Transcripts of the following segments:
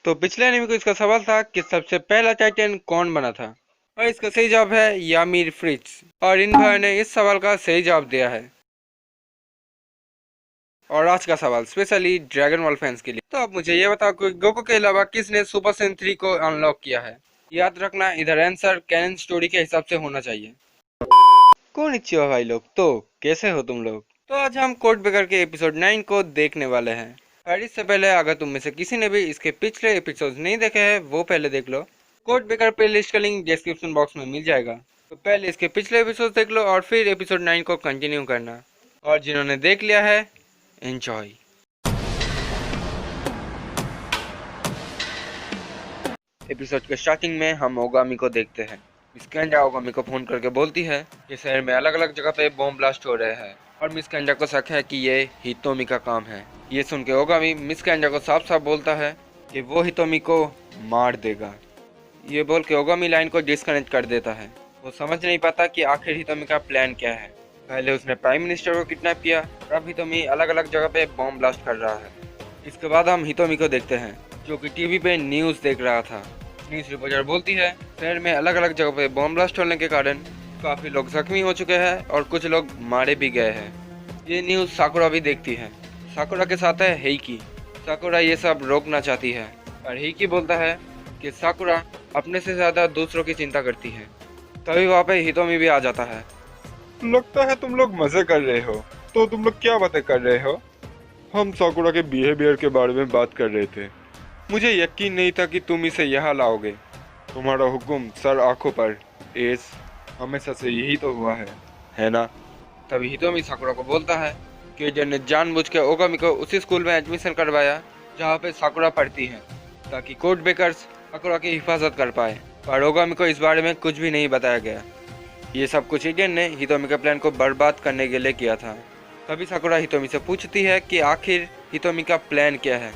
तो पिछले एनीमे को इसका सवाल था कि सबसे पहला टाइटन कौन बना था, और इसका सही जवाब है यामिर फ्रिट्ज। और इन भाई ने इस सवाल का सही जवाब दिया है। और आज का सवाल स्पेशली ड्रैगन बॉल फैंस के लिए। तो अब मुझे ये बताओ कि गोकू के अलावा किसने सुपर सैयन 3 को अनलॉक किया है। याद रखना, इधर आंसर कैनन स्टोरी के हिसाब से होना चाहिए। कौन इच्छी हो भाई लोग, तो कैसे हो तुम लोग। तो आज हम कोड ब्रेकर के एपिसोड 9 को देखने वाले हैं। और इससे पहले अगर तुम में से किसी ने भी इसके पिछले एपिसोड नहीं देखे हैं वो पहले देख लो। कोड ब्रेकर प्लेलिस्ट का लिंक डिस्क्रिप्शन बॉक्स में मिल जाएगा। तो पहले इसके पिछले एपिसोड देख लो और फिर एपिसोड 9 को कंटिन्यू करना। और जिन्होंने देख लिया है, एंजॉय। एपिसोड के स्टार्टिंग में हम ओगामी को देखते हैं। मिस कैंडा ओगामी को फोन करके बोलती है कि शहर में अलग अलग जगह पे बॉम्ब ब्लास्ट हो रहे हैं और मिस कैंडा को शक है कि ये हितोमी का काम है। ये सुन के ओगामी मिस कैंडा को साफ साफ बोलता है कि वो हितोमी को मार देगा। ये बोल के ओगामी लाइन को डिस्कनेक्ट कर देता है। वो समझ नहीं पाता कि आखिर हितोमी का प्लान क्या है। पहले उसने प्राइम मिनिस्टर को किडनैप किया और अब हितोमी अलग अलग जगह पे बॉम्ब ब्लास्ट कर रहा है। इसके बाद हम हितोमी को देखते हैं जो कि टीवी पे न्यूज़ देख रहा था। न्यूज़ रिपोर्टर बोलती है शहर में अलग अलग जगह पे बॉम्ब ब्लास्ट होने के कारण काफ़ी लोग जख्मी हो चुके हैं और कुछ लोग मारे भी गए हैं। ये न्यूज़ साकुरा भी देखती है। साकुरा के साथ है हेइकी। साकुरा ये सब रोकना चाहती है और हेइकी बोलता है कि साकुरा अपने से ज़्यादा दूसरों की चिंता करती है। तभी वहाँ पे हितोमी भी आ जाता है। लगता है तुम लोग मजे कर रहे हो। तो तुम लोग क्या बातें कर रहे हो। हम साकुरा के बिहेवियर के बारे में बात कर रहे थे। मुझे यकीन नहीं था कि तुम इसे यहाँ लाओगे। तुम्हारा हुक्म सर आंखों पर। एस हमेशा से यही तो हुआ है ना। तभी हितोमी साकुरा को बोलता है कि जन ने जानबूझ के ओगामी को उसी स्कूल में एडमिशन करवाया जहाँ पे साकुरा पढ़ती है ताकि कोड ब्रेकर्स साकुरा की हिफाजत कर पाए। पर ओगामी को इस बारे में कुछ भी नहीं बताया गया। ये सब कुछ इडेन ने हितोमी के प्लान को बर्बाद करने के लिए किया था। तभी साकुरा हितोमी से पूछती है कि आखिर हितोमी का प्लान क्या है।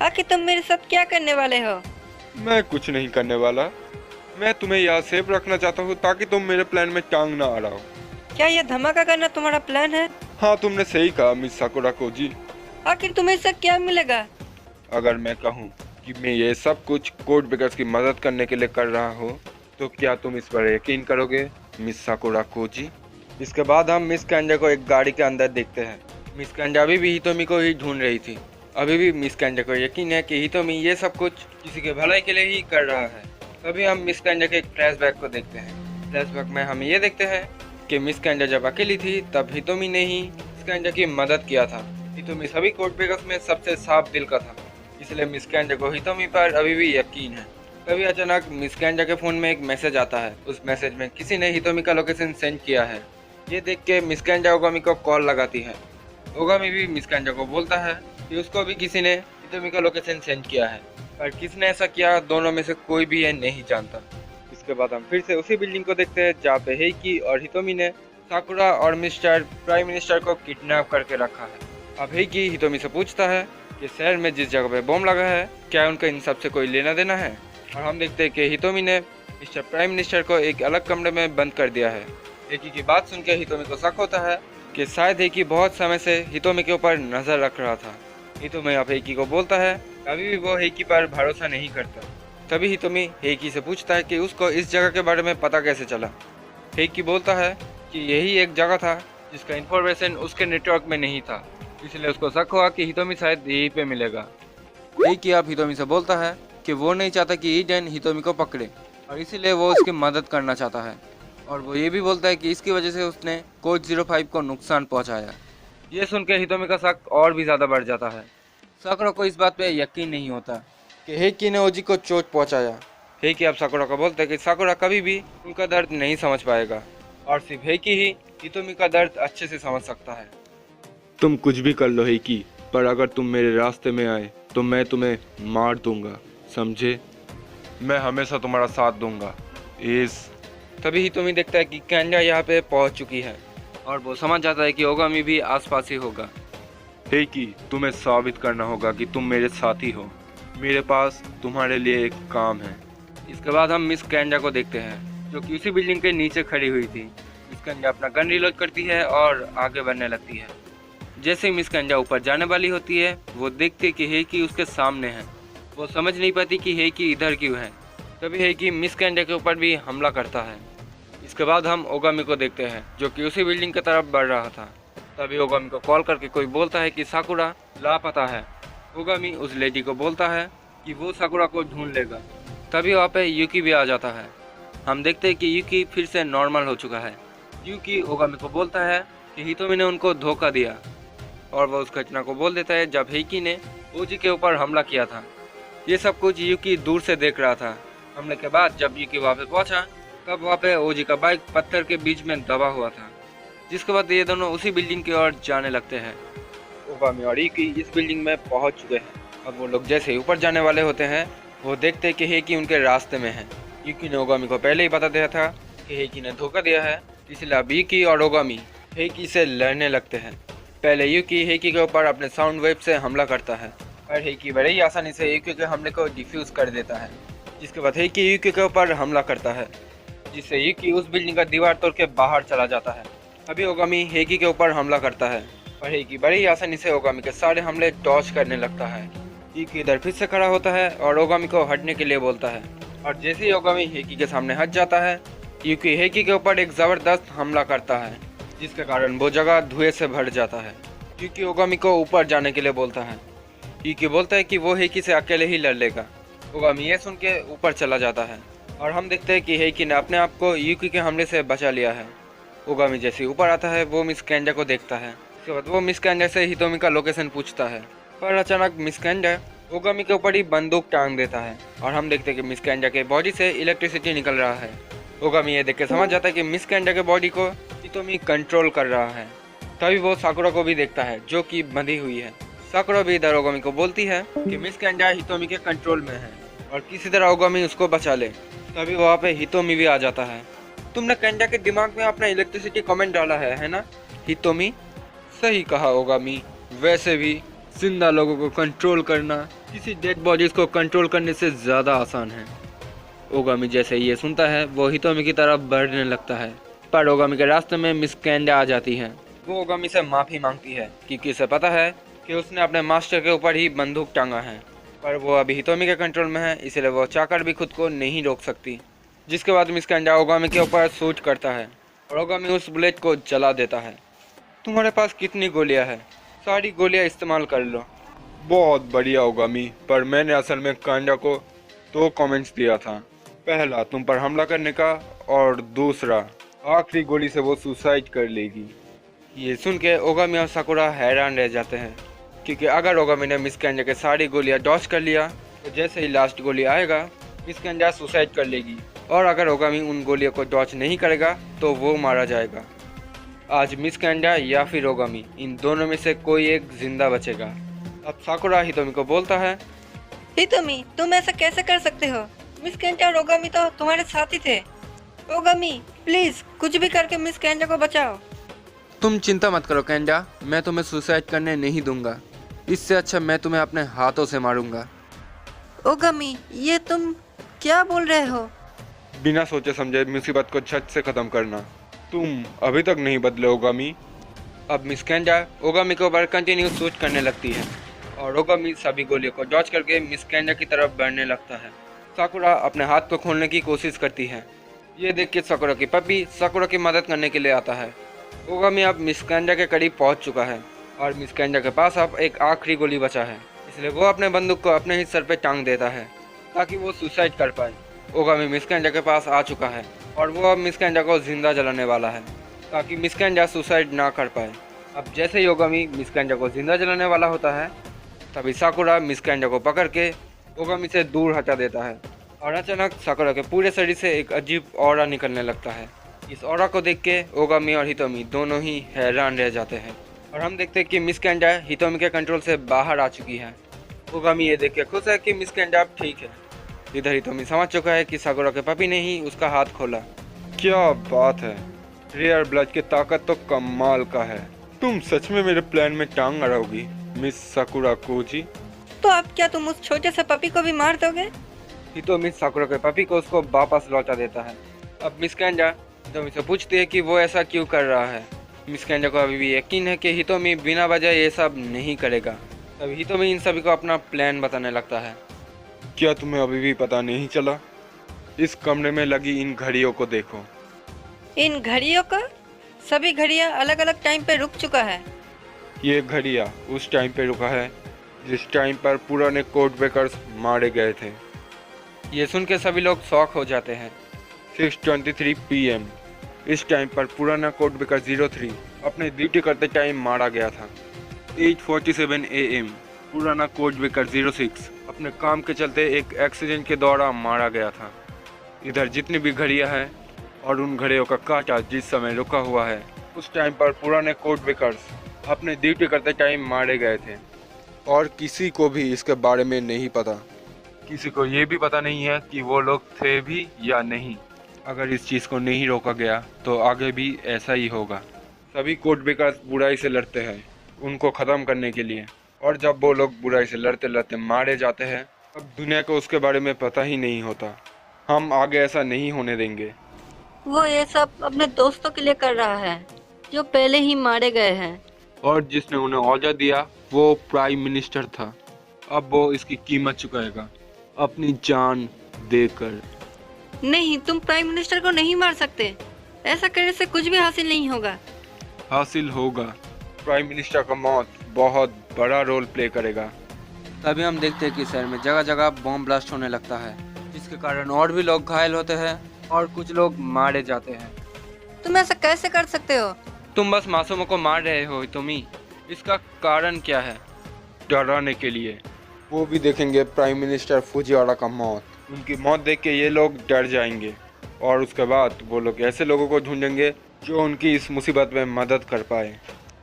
आखिर तुम मेरे साथ क्या करने वाले हो। मैं कुछ नहीं करने वाला। मैं तुम्हें यहाँ सेफ रखना चाहता हूँ ताकि तुम मेरे प्लान में टांग ना अड़ाओ। क्या यह धमाका करना तुम्हारा प्लान है। हाँ, तुमने सही कहा मिस साकुरा कोजी। आखिर तुम्हें इससे क्या मिलेगा। अगर मैं कहूँ कि मैं ये सब कुछ कोड ब्रेकर्स की मदद करने के लिए कर रहा हूँ तो क्या तुम इस पर यकीन करोगे मिस साकुरा कोजी। इसके बाद हम मिस कैंडा को एक गाड़ी के अंदर देखते हैं। मिस कैंडा अभी भी हितोमी को ही ढूंढ रही थी। अभी भी मिस कैंडा को यकीन है कि हितोमी ये सब कुछ किसी के भलाई के लिए ही कर रहा है। तभी हम मिस कैंडा के एक फ्लैशबैक को देखते हैं। फ्लैशबैक में हम ये देखते हैं कि मिस कैंडा जब अकेली थी तब हितोमी ने ही मिस कैंडा की मदद किया था। हितोमी सभी कोड ब्रेकर्स में सबसे साफ दिल का था, इसलिए मिस कैंडा को हितोमी पर अभी भी यकीन है। तभी अचानक मिस कैंडा के फ़ोन में एक मैसेज आता है। उस मैसेज में किसी ने हितोमी का लोकेशन सेंड किया है। ये देख के मिस कैंडा ओगामी को कॉल लगाती है। ओगामी भी मिस कैंडा को बोलता है कि उसको भी किसी ने हितोमी का लोकेशन सेंड किया है, पर किसने ऐसा किया दोनों में से कोई भी ये नहीं जानता। इसके बाद हम फिर से उसी बिल्डिंग को देखते हैं जहाँ पे हेइकी और हितोमी ने साकुरा और मिस्टर प्राइम मिनिस्टर को किडनैप करके रखा है। अब हेइकी हितोमी से पूछता है कि शहर में जिस जगह पे बॉम्ब लगा है क्या उनका इन सब से कोई लेना देना है। और हम देखते हैं कि हितोमी ने मिस्टर प्राइम मिनिस्टर को एक अलग कमरे में बंद कर दिया है। हेइकी की बात सुन के हितोमी को शक होता है कि शायद हेइकी बहुत समय से हितोमी के ऊपर नजर रख रहा था। हितोमी अब हेइकी को बोलता है अभी भी वो हेइकी पर भरोसा नहीं करता। तभी हितोमी हेइकी से पूछता है कि उसको इस जगह के बारे में पता कैसे चला। हेइकी बोलता है कि यही एक जगह था जिसका इन्फॉर्मेशन उसके नेटवर्क में नहीं था, इसलिए उसको शक हुआ कि हितोमी शायद यहीं पे मिलेगा। हेइकी अब हितोमी से बोलता है कि वो नहीं चाहता कि इडेन हितोमी को पकड़े और इसीलिए वो उसकी मदद करना चाहता है। और वो ये भी बोलता है कि इसकी वजह से उसने कोड 05 को नुकसान पहुंचाया। ये सुन के हितोमी का शक और भी ज़्यादा बढ़ जाता है। साकुरा को इस बात पे यकीन नहीं होता कि हेइकी ने ओजी को चोट पहुंचाया। हेइकी अब साकुरा को बोलता है कि साकुरा कभी भी उनका दर्द नहीं समझ पाएगा और सिर्फ हेइकी ही हितोमी का दर्द अच्छे से समझ सकता है। तुम कुछ भी कर लो हेइकी, पर अगर तुम मेरे रास्ते में आए तो मैं तुम्हें मार दूंगा, समझे। मैं हमेशा तुम्हारा साथ दूंगा। इस तभी हितोमी देखता है कि कैंडा यहाँ पे पहुँच चुकी है और वो समझ जाता है कि ओगामी भी आसपास ही होगा। हेइकी, तुम्हें साबित करना होगा कि तुम मेरे साथी हो। मेरे पास तुम्हारे लिए एक काम है। इसके बाद हम मिस कैंडा को देखते हैं जो कि उसी बिल्डिंग के नीचे खड़ी हुई थी। मिस कैंडा अपना गन रिलोड करती है और आगे बढ़ने लगती है। जैसे ही मिस कैंडा ऊपर जाने वाली होती है वो देखती है कि हेइकी उसके सामने है। वो समझ नहीं पाती कि हेइकी इधर क्यों है। तभी हेइकी मिस कैंडा के ऊपर भी हमला करता है। इसके बाद हम ओगामी को देखते हैं जो कि उसी बिल्डिंग की तरफ बढ़ रहा था। तभी ओगामी को कॉल करके कोई बोलता है कि साकुरा लापता है। ओगामी उस लेडी को बोलता है कि वो साकुरा को ढूंढ लेगा। तभी वहाँ पे यूकी भी आ जाता है। हम देखते हैं कि यूकी फिर से नॉर्मल हो चुका है। यूकी ओगामी को बोलता है कि हितोमी ने उनको धोखा दिया और वह उस घटना को बोल देता है जब हेइकी ने ओजी के ऊपर हमला किया था। ये सब कुछ यूकी दूर से देख रहा था। हमले के बाद जब यूकी वहाँ पे पहुँचा तब वहाँ पे ओजी का बाइक पत्थर के बीच में दबा हुआ था। जिसके बाद ये दोनों उसी बिल्डिंग की ओर जाने लगते हैं। ओगामी और यूकी इस बिल्डिंग में पहुँच चुके हैं। अब वो लोग जैसे ऊपर जाने वाले होते हैं वो देखते हैं कि हेइकी उनके रास्ते में है। यूकी ने ओगामी को पहले ही बता दिया था कि हेइकी ने धोखा दिया है, इसलिए अब यूकी और ओगामी हेइकी से लड़ने लगते हैं। पहले यूकी हेइकी के ऊपर अपने साउंड वेव से हमला करता है और हेइकी बड़े ही आसानी से यूकी के हमले को डिफ्यूज कर देता है। जिसके बाद हेइकी यूकी के ऊपर हमला करता है जिससे यूकी उस बिल्डिंग का दीवार तोड़ के बाहर चला जाता है। अभी ओगामी हेइकी के ऊपर हमला करता है और हेइकी बड़ी ही आसानी से ओगामी के सारे हमले डॉज करने लगता है। यूकी इधर फिर से खड़ा होता है और ओगामी को हटने के लिए बोलता है और जैसे ही ओगामी हेइकी के सामने हट जाता है यूकी हेइकी के ऊपर एक ज़बरदस्त हमला करता है जिसके कारण वो जगह धुएं से भर जाता है। यूकी ओगामी को ऊपर जाने के लिए बोलता है। यूकी बोलता है कि वो हेइकी से अकेले ही लड़ लेगा। ओगामी ये सुन के ऊपर चला जाता है और हम देखते हैं कि हेइकी ने अपने आप को यूकी के हमले से बचा लिया है। ओगामी जैसे ऊपर आता है वो मिस कैंडा को देखता है। उसके बाद वो मिस कैंडा से हितोमी का लोकेशन पूछता है पर अचानक मिस कैंडा ओगामी के ऊपर ही बंदूक टांग देता है और हम देखते हैं कि मिस कैंडा के बॉडी से इलेक्ट्रिसिटी निकल रहा है। ओगामी ये देख के समझ जाता है कि मिस कैंडा के बॉडी को हितोमी कंट्रोल कर रहा है। तभी वो साकुरा को भी देखता है जो कि बंधी हुई है। साकुरा भी इधर ओगामी को बोलती है कि मिस कैंडा हितोमी के कंट्रोल में है और किसी तरह ओगामी उसको बचा ले। तभी वहाँ पे हितोमी भी आ जाता है। तुमने कैंडा के दिमाग में अपना इलेक्ट्रिसिटी कमेंट डाला है ना हितोमी? सही कहा ओगामी। वैसे भी जिंदा लोगों को कंट्रोल करना किसी डेड बॉडीज को कंट्रोल करने से ज़्यादा आसान है। ओगामी जैसे ये सुनता है वो हितोमी की तरफ बढ़ने लगता है पर ओगामी के रास्ते में मिस कैंडा आ जाती है। वो ओगामी से माफ़ी मांगती है क्योंकि उसे पता है कि उसने अपने मास्टर के ऊपर ही बंदूक टांगा है पर वो अभी हितोमी के कंट्रोल में है इसलिए वो चाहकर भी खुद को नहीं रोक सकती। जिसके बाद मिस कैंडा ओगामी के ऊपर शूट करता है और ओगामी उस बुलेट को जला देता है। तुम्हारे पास कितनी गोलियां हैं? सारी गोलियां इस्तेमाल कर लो। बहुत बढ़िया ओगामी, पर मैंने असल में कैंडा को 2 कमेंट्स दिया था। पहला तुम पर हमला करने का और दूसरा आखिरी गोली से वो सुसाइड कर लेगी। ये सुन के ओगामी और साकुरा हैरान रह जाते हैं क्योंकि अगर ओगामी ने मिस कैंडा के सारी गोलियां डॉच कर लिया तो जैसे ही लास्ट गोली आएगा मिस कैंडा सुसाइड कर लेगी और अगर ओगामी उन गोलियों को डॉच नहीं करेगा तो वो मारा जाएगा। आज मिस कैंडा या फिर ओगामी इन दोनों में से कोई एक जिंदा बचेगा। अब साकुरा हितोमी को बोलता है हितोमी तुम ऐसा कैसे कर सकते हो? मिस कैंडा और ओगामी तो तुम्हारे साथ ही थे। ओगामी प्लीज कुछ भी करके मिस कैंडा को बचाओ। तुम चिंता मत करो कैंडा, मैं तुम्हें सुसाइड करने नहीं दूंगा। इससे अच्छा मैं तुम्हें अपने हाथों से मारूंगा। ओगामी ये तुम क्या बोल रहे हो? बिना सोचे समझे मुसीबत को झट से ख़त्म करना। तुम अभी तक नहीं बदले ओगामी। अब मिस कैंडा ओगामी के ऊपर कंटिन्यू शूट करने लगती है और ओगामी सभी गोलियों को डॉच करके मिस कैंडा की तरफ बढ़ने लगता है। साकुरा अपने हाथ को खोलने की कोशिश करती है। ये देख के साकुरा की पपी साकुरा की मदद करने के लिए आता है। ओगामी अब मिस कैंडा के करीब पहुंच चुका है और मिस कैंडा के पास अब एक आखिरी गोली बचा है, इसलिए वो अपने बंदूक को अपने ही सर पे टांग देता है ताकि वो सुसाइड कर पाए। ओगामी मिस कैंडा के पास आ चुका है और वो अब मिस कैंडा को जिंदा जलाने वाला है ताकि मिस कैंडा सुसाइड ना कर पाए। अब जैसे ही ओगामी मिस कैंडा को जिंदा जलाने वाला होता है तभी साकुरा मिस कैंडा को पकड़ के ओगामी से दूर हटा देता है और अचानक साकुरा के पूरे शरीर से एक अजीब ऑरा निकलने लगता है। इस ऑरा को देख के ओगामी और हितोमी दोनों ही हैरान रह जाते हैं और हम देखते हैं कि मिस कैंडा हितोमी के कंट्रोल से बाहर आ चुकी है। ओगामी ये देख के खुश है कि मिस कैंडा अब ठीक है। इधर हितोमी समझ चुका है कि साकुरा के पपी ने ही उसका हाथ खोला। क्या बात है, रेयर ब्लड की ताकत तो कमाल का है। तुम सच में मेरे प्लान में टांग अड़ाओगी मिस साकुरा कोजी? तो अब क्या तुम उस छोटे से पपी को भी मार दोगे? हितोमी साकुरा के पपी को उसको वापस लौटा देता है। अब मिस कैंडा हितोमी से पूछती है कि वो ऐसा क्यों कर रहा है। मिस कैंडा को अभी भी यकीन है कि हितोमी बिना वजह ये सब नहीं करेगा। तभी हितोमी इन सभी को अपना प्लान बताने लगता है। क्या तुम्हें अभी भी पता नहीं चला? इस कमरे में लगी इन घड़ियों को देखो। इन घड़ियों का सभी घड़ियां अलग अलग टाइम पे रुक चुका है। ये घड़ियाँ उस टाइम पे रुका है जिस टाइम पर पुराने कोड ब्रेकर्स मारे गए थे। ये सुन के सभी लोग शॉक हो जाते हैं। 6:23 PM इस टाइम पर पुराना कोड ब्रेकर 03 अपने ड्यूटी करते टाइम मारा गया था। 8:47 AM पुराना कोड ब्रेकर 06 अपने काम के चलते एक एक्सीडेंट के दौरान मारा गया था। इधर जितनी भी घड़ियां हैं और उन घड़ियों का कांटा जिस समय रुका हुआ है उस टाइम पर पुराने कोड ब्रेकर्स अपने ड्यूटी करते टाइम मारे गए थे और किसी को भी इसके बारे में नहीं पता। किसी को ये भी पता नहीं है कि वो लोग थे भी या नहीं। अगर इस चीज़ को नहीं रोका गया तो आगे भी ऐसा ही होगा। सभी कोड ब्रेकर्स बुराई से लड़ते हैं उनको ख़त्म करने के लिए, और जब वो लोग बुराई से लड़ते लड़ते मारे जाते हैं तब दुनिया को उसके बारे में पता ही नहीं होता। हम आगे ऐसा नहीं होने देंगे। वो ये सब अपने दोस्तों के लिए कर रहा है जो पहले ही मारे गए हैं। और जिसने उन्हें ऑर्डर दिया वो प्राइम मिनिस्टर था। अब वो इसकी कीमत चुकाएगा अपनी जान देकर। नहीं, तुम प्राइम मिनिस्टर को नहीं मार सकते। ऐसा करने से कुछ भी हासिल नहीं होगा। हासिल होगा। प्राइम मिनिस्टर का मौत बहुत बड़ा रोल प्ले करेगा। तभी हम देखते हैं कि शहर में जगह जगह बॉम्ब ब्लास्ट होने लगता है, जिसके कारण और भी लोग घायल होते हैं और कुछ लोग मारे जाते हैं। तुम ऐसा कैसे कर सकते हो? तुम बस मासूमों को मार रहे हो तुमी। इसका कारण क्या है? डराने के लिए। वो भी देखेंगे प्राइम मिनिस्टर फुजिवारा का मौत। उनकी मौत देख के ये लोग डर जाएंगे और उसके बाद वो लोग ऐसे लोगों को ढूंढेंगे जो उनकी इस मुसीबत में मदद कर पाए,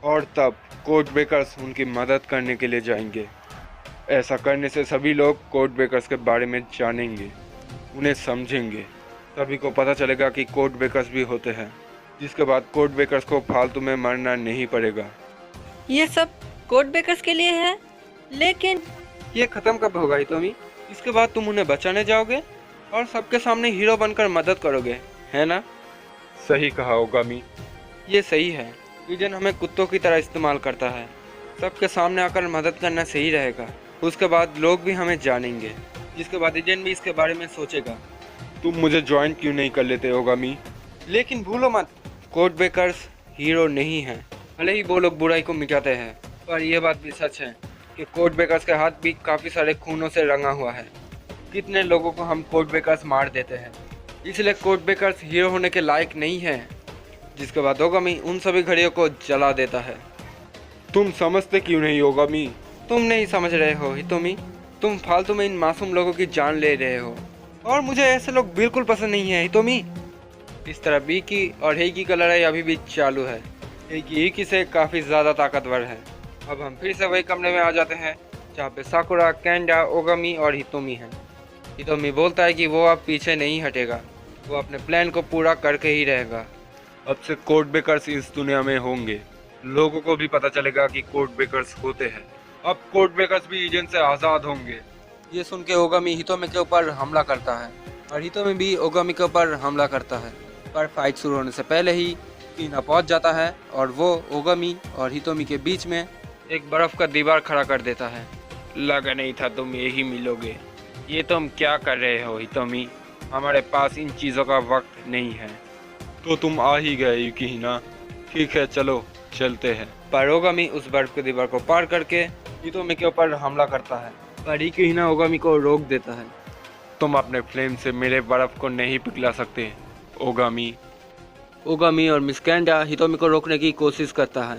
और तब कोड ब्रेकर्स उनकी मदद करने के लिए जाएंगे। ऐसा करने से सभी लोग कोड ब्रेकर्स के बारे में जानेंगे, उन्हें समझेंगे। सभी को पता चलेगा कि कोड ब्रेकर्स भी होते हैं, जिसके बाद कोड ब्रेकर्स को फालतू में मरना नहीं पड़ेगा। ये सब कोड ब्रेकर्स के लिए है, लेकिन ये खत्म कब होगा हितोमी? इसके बाद तुम उन्हें बचाने जाओगे और सबके सामने हीरो बनकर मदद करोगे, है ना? सही कहा ओगामी। ये सही है। ईडन हमें कुत्तों की तरह इस्तेमाल करता है। सबके सामने आकर मदद करना सही रहेगा। उसके बाद लोग भी हमें जानेंगे, जिसके बाद ईडन भी इसके बारे में सोचेगा। तुम मुझे ज्वाइन क्यों नहीं कर लेते ओगामी? लेकिन भूलो मत, कोड ब्रेकर्स हीरो नहीं हैं। भले ही वो लोग बुराई को मिटाते हैं, पर यह बात भी सच है कि कोड ब्रेकर्स के हाथ भी काफ़ी सारे खूनों से रंगा हुआ है। कितने लोगों को हम कोड ब्रेकर्स मार देते हैं। इसलिए कोड ब्रेकर्स हीरो होने के लायक नहीं है। जिसके बाद ओगामी उन सभी घड़ियों को जला देता है। तुम समझते क्यों नहीं ओगामी? तुम नहीं समझ रहे हो हितोमी। तुम फालतू में इन मासूम लोगों की जान ले रहे हो, और मुझे ऐसे लोग बिल्कुल पसंद नहीं है हितोमी। इस तरह बीकी और हेगी का लड़ाई अभी भी चालू है। हेगी से काफ़ी ज़्यादा ताकतवर है। अब हम फिर से वही कमरे में आ जाते हैं जहाँ पे साकुरा, कैंडा, ओगामी और हितोमी हैं। हितोमी बोलता है कि वो अब पीछे नहीं हटेगा, वो अपने प्लान को पूरा करके ही रहेगा। अब से कोड ब्रेकर्स इस दुनिया में होंगे। लोगों को भी पता चलेगा कि कोड ब्रेकर्स होते हैं। अब कोड ब्रेकर्स भी ईडन से आज़ाद होंगे। ये सुन के ओगामी हितोमी के ऊपर हमला करता है और हितोमी भी ओगामी के ऊपर हमला करता है। पर फाइट शुरू होने से पहले ही कीना पहुंच जाता है और वो ओगामी और हितोमी के बीच में एक बर्फ का दीवार खड़ा कर देता है। लगा नहीं था तुम यही मिलोगे। ये तुम क्या कर रहे हो हितोमी? हमारे पास इन चीज़ों का वक्त नहीं है। तो तुम आ ही गए युकिहिना। ठीक है, चलो चलते हैं। पर ओगामी उस बर्फ के दीवार को पार करके हितोमी के ऊपर हमला करता है, पर युकिहिना ओगामी को रोक देता है। तुम अपने फ्लेम से मेरे बर्फ को नहीं पिघला सकते ओगामी। ओगामी और मिस कैंडा हितोमी को रोकने की कोशिश करता है,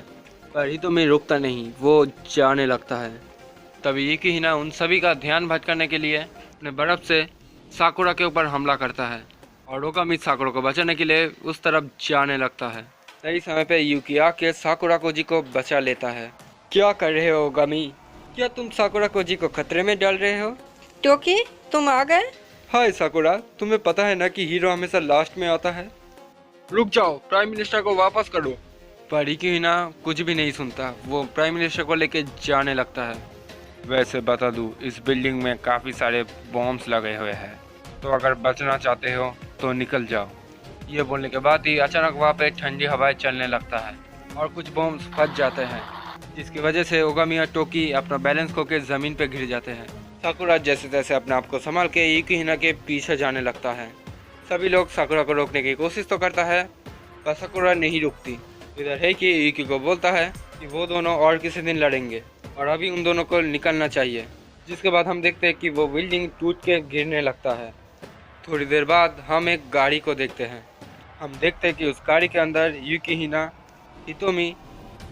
पर हितोमी रुकता नहीं, वो जाने लगता है। तभी युकिहिना उन सभी का ध्यान भटकाने के लिए अपने बर्फ से साकुरा के ऊपर हमला करता है और ओगामी साकुरा को बचाने के लिए उस तरफ जाने लगता है। सही समय पे युकी आके साकुरा कोजी को बचा लेता है। क्या कर रहे हो ओगामी? क्या तुम साकुरा कोजी को खतरे में डाल रहे हो? टोकी, तुम आ गए? हाय साकुरा, तुम्हें पता है ना कि हीरो हमेशा लास्ट में आता है। रुक जाओ, प्राइम मिनिस्टर को वापस करो। पर युकिहिना कुछ भी नहीं सुनता, वो प्राइम मिनिस्टर को लेके जाने लगता है। वैसे बता दूं, इस बिल्डिंग में काफ़ी सारे बॉम्ब्स लगे हुए हैं, तो अगर बचना चाहते हो तो निकल जाओ। ये बोलने के बाद ही अचानक वहाँ पे ठंडी हवाएं चलने लगता है और कुछ बॉम्ब्स फट जाते हैं, जिसकी वजह से ओगामी और टोकी अपना बैलेंस खो के ज़मीन पे गिर जाते हैं। साकुरा जैसे तैसे अपने आप को संभाल के यूकी हिना के पीछे जाने लगता है। सभी लोग साकुरा को रोकने की कोशिश तो करता है पर साकुरा नहीं रुकती। इधर है कि यूकी को बोलता है कि वो दोनों और किसी दिन लड़ेंगे और अभी उन दोनों को निकलना चाहिए। जिसके बाद हम देखते हैं कि वो बिल्डिंग टूट के गिरने लगता है। थोड़ी देर बाद हम एक गाड़ी को देखते हैं। हम देखते हैं कि उस गाड़ी के अंदर यूकी हिना, हितोमी,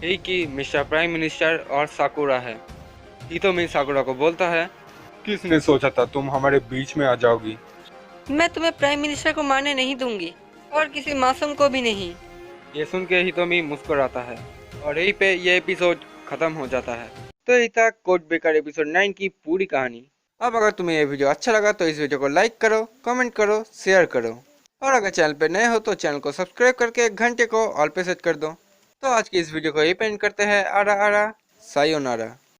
हेइकी, मिस्टर प्राइम मिनिस्टर और साकुरा है। हितोमी साकुरा को बोलता है, किसने सोचा था तुम हमारे बीच में आ जाओगी। मैं तुम्हें प्राइम मिनिस्टर को मारने नहीं दूंगी और किसी मासूम को भी नहीं। ये सुन के हितोमी मुस्कुराता है और यहीं पे ये एपिसोड खत्म हो जाता है। तो यही था कोड ब्रेकर एपिसोड 9 की पूरी कहानी। अब अगर तुम्हें ये वीडियो अच्छा लगा तो इस वीडियो को लाइक करो, कमेंट करो, शेयर करो और अगर चैनल पे नए हो तो चैनल को सब्सक्राइब करके घंटे को ऑल पे सेट कर दो। तो आज की इस वीडियो को यहीं पे एंड करते हैं। आरा आरा सायोनारा।